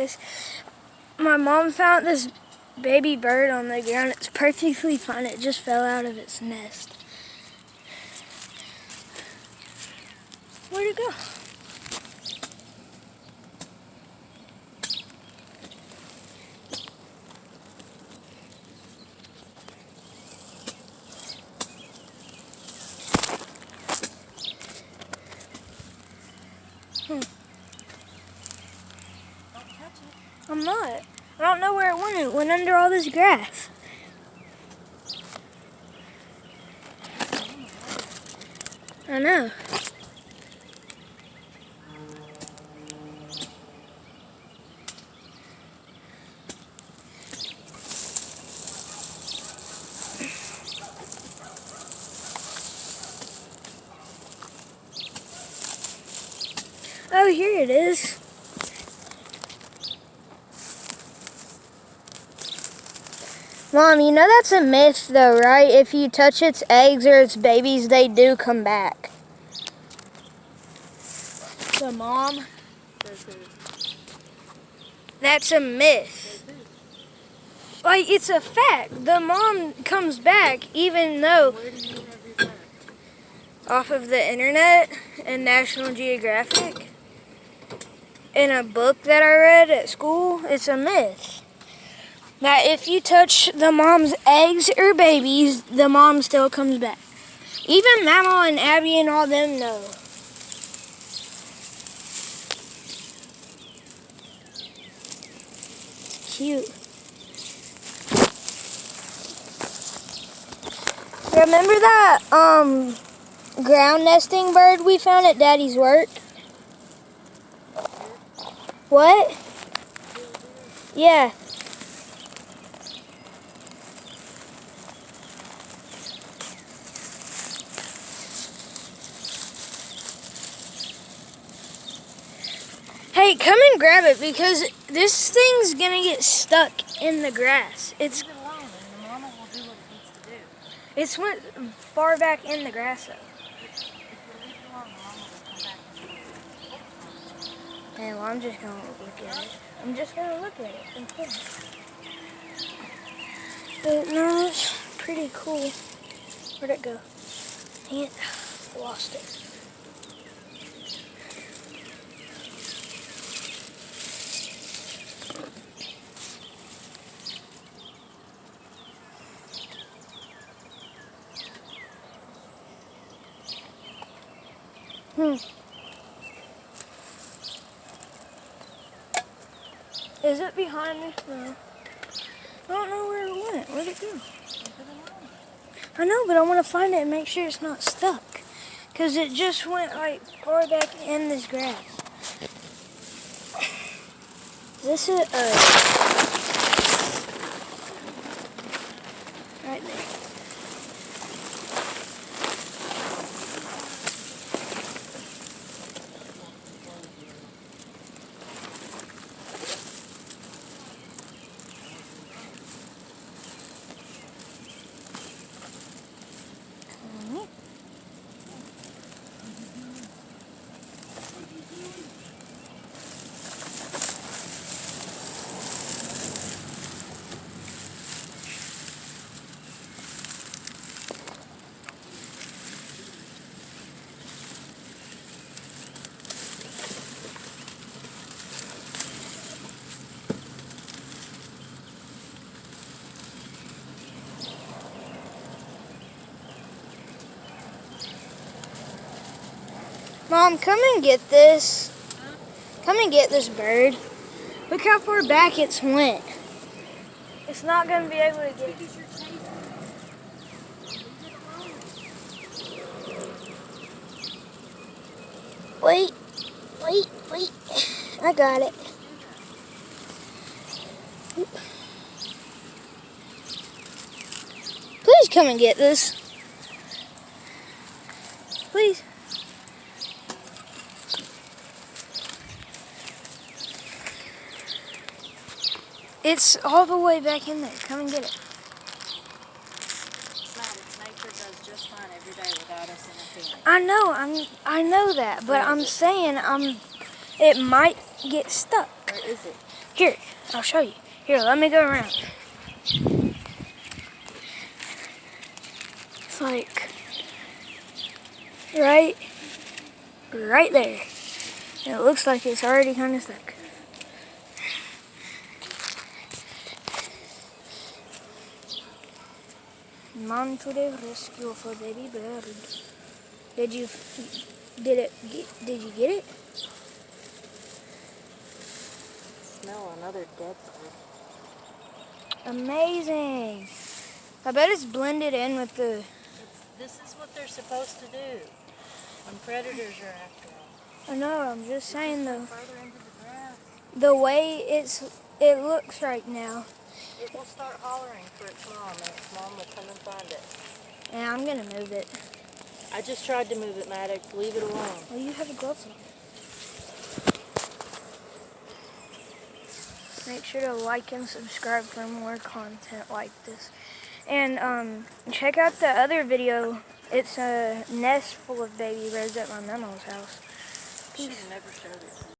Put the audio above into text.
guys. My mom found this baby bird on the ground. It's perfectly fine. It just fell out of its nest. Where'd it go? Don't touch it. I'm not. I don't know where it went. It went under all this grass. I know. Oh, here it is. Mom, you know that's a myth though, right? If you touch its eggs or its babies, they do come back. The mom. That's a myth. Like, it's a fact. The mom comes back even though... Where do you have your fact? Off of the internet and National Geographic. In a book that I read at school, it's a myth. That if you touch the mom's eggs or babies, the mom still comes back. Even Mama and Abby and all them know. Cute. Remember that ground nesting bird we found at Daddy's work? What? Yeah. Hey, come and grab it because this thing's gonna get stuck in the grass. It's Leave it alone and the mama will do what it needs to do. It's went far back in the grass though. If you leave it alone, the mama will come back and do it. Hey, well, I'm just gonna look at it. I'm just gonna look at it and kill it. But no, it's pretty cool. Where'd it go? Dang it. Lost it. Is it behind me? No. I don't know where it went. Where'd it go? I know, but I want to find it and make sure it's not stuck. Because it just went like far back in this grass. This is right there. Mom, come and get this. Come and get this bird. Look how far back it's went. It's not going to be able to get it. Wait. I got it. Please come and get this. Please. It's all the way back in there. Come and get it. Nature does just fine every day without us interfering. I know that, but I'm saying it might get stuck. Where is it? Here, I'll show you. Here, let me go around. It's like right there. And it looks like it's already kind of stuck. Mom to the rescue for baby bird. Did you get it? Smell another dead bird. Amazing. I bet it's blended in with the. This is what they're supposed to do when predators are after them. I know. I'm just saying Go though. further into the grass. The way it looks right now. It will start hollering for its mom, and its mom will come and find it. And I'm gonna move it. I just tried to move it, Maddox. Leave it alone. Well, you have a glove on. Make sure to like and subscribe for more content like this. And check out the other video. It's a nest full of baby birds at my mama's house. Should have never showed it.